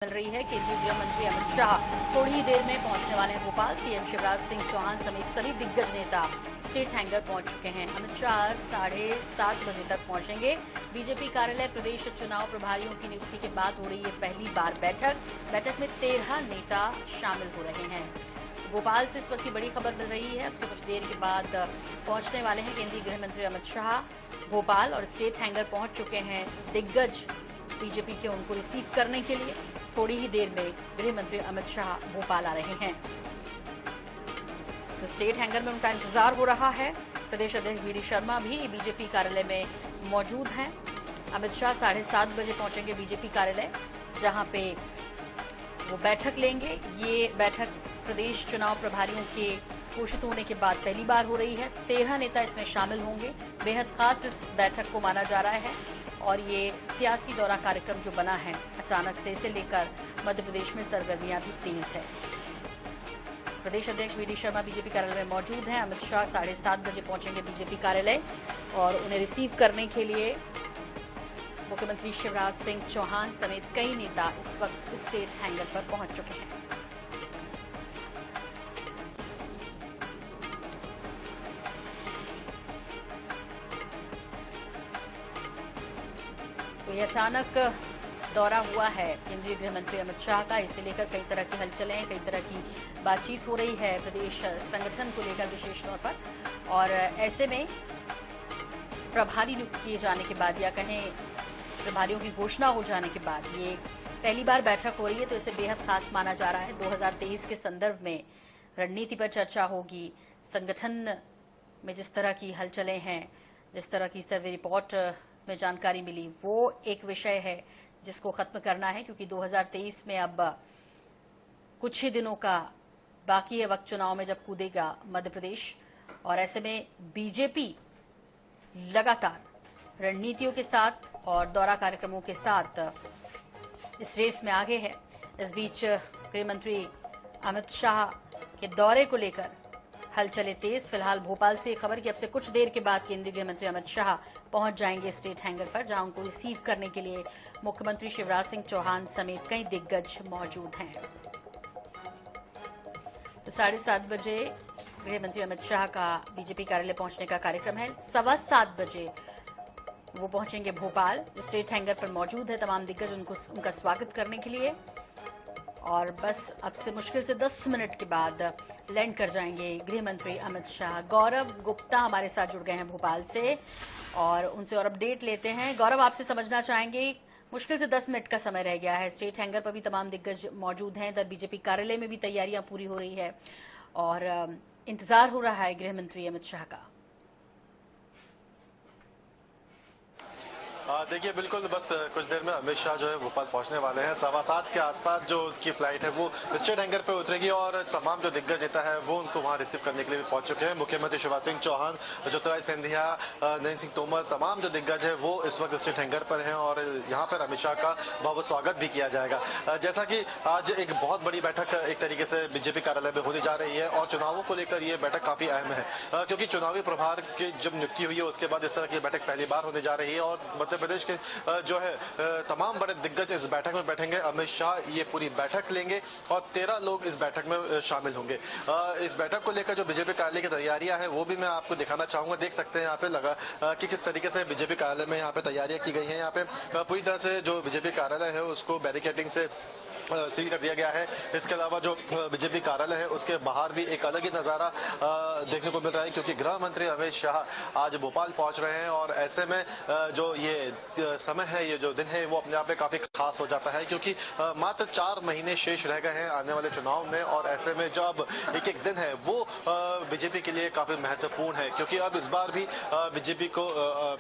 मिल रही है। केंद्रीय गृह मंत्री अमित शाह थोड़ी ही देर में पहुंचने वाले हैं भोपाल। सीएम शिवराज सिंह चौहान समेत सभी दिग्गज नेता स्टेट हैंगर पहुंच चुके हैं। अमित शाह 7:30 बजे तक पहुंचेंगे। बीजेपी कार्यालय प्रदेश चुनाव प्रभारियों की नियुक्ति के बाद हो रही है पहली बार बैठक में 13 नेता शामिल हो रहे हैं। भोपाल से इस वक्त की बड़ी खबर मिल रही है। अब से कुछ देर के बाद पहुंचने वाले हैं केंद्रीय गृह मंत्री अमित शाह भोपाल और स्टेट हैंगर पहुंच चुके हैं दिग्गज बीजेपी के उनको रिसीव करने के लिए। थोड़ी ही देर में गृह मंत्री अमित शाह भोपाल आ रहे हैं, तो स्टेट हैंगर में उनका इंतजार हो रहा है। प्रदेश अध्यक्ष वी डी शर्मा भी बीजेपी कार्यालय में मौजूद हैं। अमित शाह 7:30 बजे पहुंचेंगे बीजेपी कार्यालय, जहां पे वो बैठक लेंगे। ये बैठक प्रदेश चुनाव प्रभारियों के घोषित होने के बाद पहली बार हो रही है। 13 नेता इसमें शामिल होंगे। बेहद खास इस बैठक को माना जा रहा है और ये सियासी दौरा कार्यक्रम जो बना है अचानक से, इसे लेकर मध्य प्रदेश में सरगर्मियां भी तेज है। प्रदेश अध्यक्ष वी डी शर्मा बीजेपी कार्यालय में मौजूद हैं। अमित शाह 7:30 बजे पहुंचेंगे बीजेपी कार्यालय और उन्हें रिसीव करने के लिए मुख्यमंत्री शिवराज सिंह चौहान समेत कई नेता इस वक्त स्टेट हैंगर पर पहुंच चुके हैं। तो ये अचानक दौरा हुआ है केंद्रीय गृह मंत्री अमित शाह का। इसे लेकर कई तरह की हलचलें, कई तरह की बातचीत हो रही है प्रदेश संगठन को लेकर विशेष तौर पर। और ऐसे में प्रभारी नियुक्त किए जाने के बाद, या कहें प्रभारियों की घोषणा हो जाने के बाद, ये पहली बार बैठक हो रही है, तो इसे बेहद खास माना जा रहा है। 2023 के संदर्भ में रणनीति पर चर्चा होगी। संगठन में जिस तरह की हलचलें हैं, जिस तरह की सर्वे रिपोर्ट में जानकारी मिली, वो एक विषय है जिसको खत्म करना है, क्योंकि 2023 में अब कुछ ही दिनों का बाकी है वक्त चुनाव में जब कूदेगा मध्य प्रदेश। और ऐसे में बीजेपी लगातार रणनीतियों के साथ और दौरा कार्यक्रमों के साथ इस रेस में आगे है। इस बीच गृह मंत्री अमित शाह के दौरे को लेकर हलचलें तेज। फिलहाल भोपाल से खबर कि अब से कुछ देर के बाद केंद्रीय गृह मंत्री अमित शाह पहुंच जाएंगे स्टेट हैंगर पर, जहां उनको रिसीव करने के लिए मुख्यमंत्री शिवराज सिंह चौहान समेत कई दिग्गज मौजूद हैं। तो 7:30 बजे गृह मंत्री अमित शाह का बीजेपी कार्यालय पहुंचने का कार्यक्रम है। 7:15 बजे वो पहुंचेंगे भोपाल। स्टेट हैंगर पर मौजूद है तमाम दिग्गज उनका स्वागत करने के लिए। और बस अब से मुश्किल से 10 मिनट के बाद लैंड कर जाएंगे गृह मंत्री अमित शाह। गौरव गुप्ता हमारे साथ जुड़ गए हैं भोपाल से और उनसे और अपडेट लेते हैं। गौरव, आपसे समझना चाहेंगे, मुश्किल से 10 मिनट का समय रह गया है। स्टेट हैंगर पर भी तमाम दिग्गज मौजूद हैं। इधर बीजेपी कार्यालय में भी तैयारियां पूरी हो रही है और इंतजार हो रहा है गृह मंत्री अमित शाह का। देखिए, बिल्कुल बस कुछ देर में अमित शाह जो है भोपाल पहुंचने वाले हैं। 7:15 के आसपास जो उनकी फ्लाइट है वो स्टेट हैंगर पे उतरेगी और तमाम जो दिग्गज नेता है वो उनको वहां रिसीव करने के लिए भी पहुंच चुके हैं। मुख्यमंत्री शिवराज सिंह चौहान, ज्योतिरादित्य सिंधिया, नरेंद्र सिंह तोमर, तमाम जो दिग्गज है वो इस वक्त स्टेट हैंगर पर हैं और यहाँ पर अमित शाह का बहुत स्वागत भी किया जाएगा। जैसा कि आज एक बहुत बड़ी बैठक एक तरीके से बीजेपी कार्यालय में होने जा रही है और चुनावों को लेकर ये बैठक काफी अहम है, क्योंकि चुनावी प्रभार की जब नियुक्ति हुई है उसके बाद इस तरह की बैठक पहली बार होने जा रही है और मध्य प्रदेश के जो है तमाम बड़े दिग्गज इस बैठक में बैठेंगे। अमित शाह ये पूरी बैठक लेंगे और 13 लोग इस बैठक में शामिल होंगे। इस बैठक को लेकर जो बीजेपी कार्यालय की तैयारियां हैं वो भी मैं आपको दिखाना चाहूंगा। देख सकते हैं यहाँ पे लगा कि किस तरीके से बीजेपी कार्यालय में यहाँ पे तैयारियां की गई हैं। यहाँ पे पूरी तरह से जो बीजेपी कार्यालय है उसको बैरिकेडिंग से सील कर दिया गया है। इसके अलावा जो बीजेपी कार्यालय है उसके बाहर भी एक अलग ही नजारा देखने को मिल रहा है, क्योंकि गृह मंत्री अमित शाह आज भोपाल पहुंच रहे हैं और ऐसे में जो ये समय है, ये जो दिन है, वो अपने आप में काफी खास हो जाता है, क्योंकि मात्र 4 महीने शेष रह गए हैं आने वाले चुनाव में और ऐसे में जो अब एक दिन है वो बीजेपी के लिए काफी महत्वपूर्ण है, क्योंकि अब इस बार भी बीजेपी को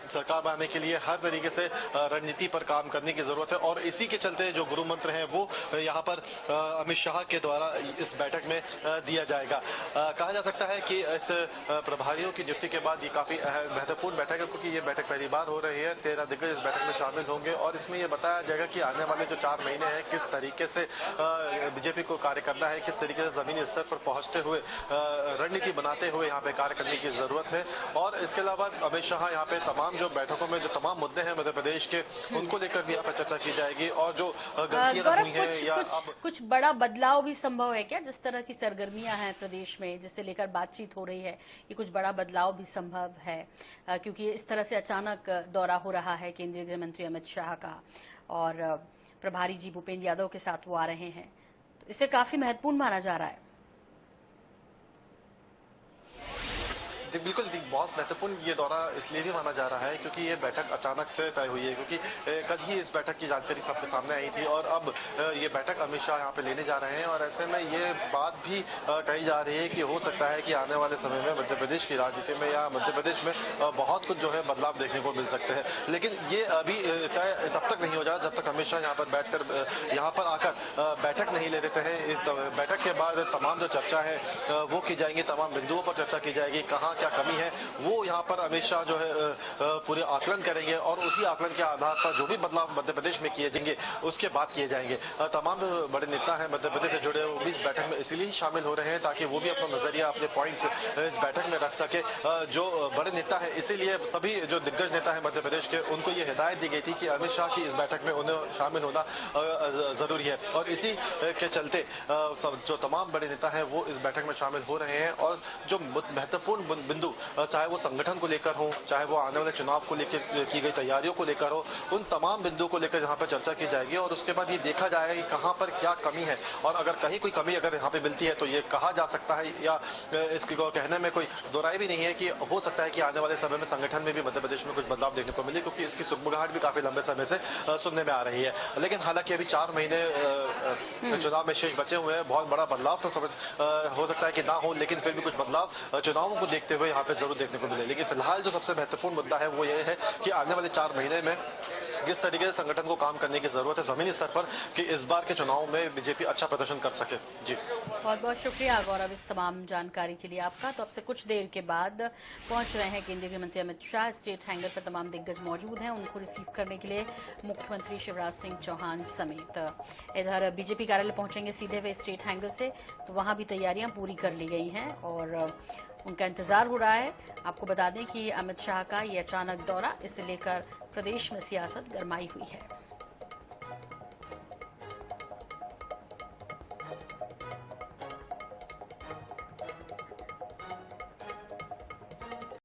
सरकार बनाने के लिए हर तरीके से रणनीति पर काम करने की जरूरत है और इसी के चलते जो गुरु मंत्र है वो यहाँ पर अमित शाह के द्वारा इस बैठक में दिया जाएगा। कहा जा सकता है कि इस प्रभारियों की नियुक्ति के बाद ये काफी महत्वपूर्ण बैठक है, क्योंकि ये बैठक पहली बार हो रही है। 13 दिग्गज इस बैठक में शामिल होंगे और इसमें ये बताया जाएगा कि आने वाले जो 4 महीने हैं किस तरीके से बीजेपी को कार्य करना है, किस तरीके से जमीनी स्तर पर पहुंचते हुए रणनीति बनाते हुए यहाँ पे कार्य करने की जरूरत है। और इसके अलावा अमित शाह यहाँ पे तमाम जो बैठकों में जो तमाम मुद्दे हैं मध्य प्रदेश के, उनको लेकर भी यहाँ पर चर्चा की जाएगी और जो गलतियां हुई है या अब कुछ बड़ा बदलाव भी संभव है क्या? जिस तरह की सरगर्मियां हैं प्रदेश में, जिसे लेकर बातचीत हो रही है, ये कुछ बड़ा बदलाव भी संभव है? क्योंकि इस तरह से अचानक दौरा हो रहा है केंद्रीय गृह मंत्री अमित शाह का और प्रभारी जी भूपेंद्र यादव के साथ वो आ रहे हैं, तो इसे काफी महत्वपूर्ण माना जा रहा है। बिल्कुल बहुत महत्वपूर्ण ये दौरा इसलिए भी माना जा रहा है क्योंकि ये बैठक अचानक से तय हुई है, क्योंकि कल ही इस बैठक की जानकारी सबके सामने आई थी और अब ये बैठक अमित शाह यहाँ पे लेने जा रहे हैं और ऐसे में ये बात भी कही जा रही है कि हो सकता है कि आने वाले समय में मध्य प्रदेश की राजनीति में या मध्य प्रदेश में बहुत कुछ जो है बदलाव देखने को मिल सकते हैं। लेकिन ये अभी तय तब तक नहीं हो जाता जब तक अमित शाह यहाँ पर बैठकर यहाँ पर आकर बैठक नहीं ले देते हैं। बैठक के बाद तमाम जो चर्चा है वो की जाएंगी, तमाम बिंदुओं पर चर्चा की जाएगी, कहाँ क्या कमी है वो यहाँ पर अमित शाह जो है पूरे आकलन करेंगे और उसी आकलन के आधार पर जो भी बदलाव मध्य प्रदेश में किए जाएंगे उसके बाद किए जाएंगे। तमाम बड़े नेता हैं मध्य प्रदेश से जुड़े, वो भी इस बैठक में इसलिए शामिल हो रहे हैं ताकि वो भी अपना नजरिया, अपने पॉइंट्स इस बैठक में रख सके। जो बड़े नेता है इसीलिए सभी जो दिग्गज नेता है मध्य प्रदेश के, उनको ये हिदायत दी गई थी कि अमित शाह की इस बैठक में उन्हें शामिल होना जरूरी है और इसी के चलते जो तमाम बड़े नेता हैं वो इस बैठक में शामिल हो रहे हैं और जो महत्वपूर्ण बिंदु चाहे वो संगठन को लेकर हो, चाहे वो आने वाले चुनाव को लेकर की गई तैयारियों को लेकर हो, उन तमाम बिंदुओं को लेकर यहाँ पर चर्चा की जाएगी और उसके बाद ये देखा जाएगा कि कहाँ पर क्या कमी है और अगर कहीं कोई कमी अगर यहाँ पे मिलती है तो ये कहा जा सकता है या इसको कहने में कोई दो राय भी नहीं है कि हो सकता है कि आने वाले समय में संगठन में भी मध्य प्रदेश में कुछ बदलाव देखने को मिले, क्योंकि इसकी सुगबुगाहट भी काफी लंबे समय से सुनने में आ रही है। लेकिन हालांकि अभी 4 महीने चुनाव में शेष बचे हुए हैं, बहुत बड़ा बदलाव तो हो सकता है कि ना हो, लेकिन फिर भी कुछ बदलाव चुनावों को देखते हुए यहाँ पे जरूर देखने को मिले। लेकिन फिलहाल जो सबसे महत्वपूर्ण मुद्दा है वो ये है कि आने वाले 4 महीने में किस तरीके से संगठन को काम करने की जरूरत है जमीनी स्तर पर कि इस बार के चुनाव में बीजेपी अच्छा प्रदर्शन कर सके। जी बहुत बहुत शुक्रिया गौरव इस तमाम जानकारी के लिए आपका। तो अब से कुछ देर के बाद पहुंच रहे हैं केंद्रीय गृह मंत्री अमित शाह। स्टेट हैंगर पर तमाम दिग्गज मौजूद हैं, उनको रिसीव करने के लिए मुख्यमंत्री शिवराज सिंह चौहान समेत इधर बीजेपी कार्यालय पहुंचेंगे सीधे वे स्टेट हैंगर से, तो वहां भी तैयारियां पूरी कर ली गई हैं और उनका इंतजार हो रहा है। आपको बता दें कि अमित शाह का ये अचानक दौरा, इसे लेकर प्रदेश में सियासत गरमाई हुई है।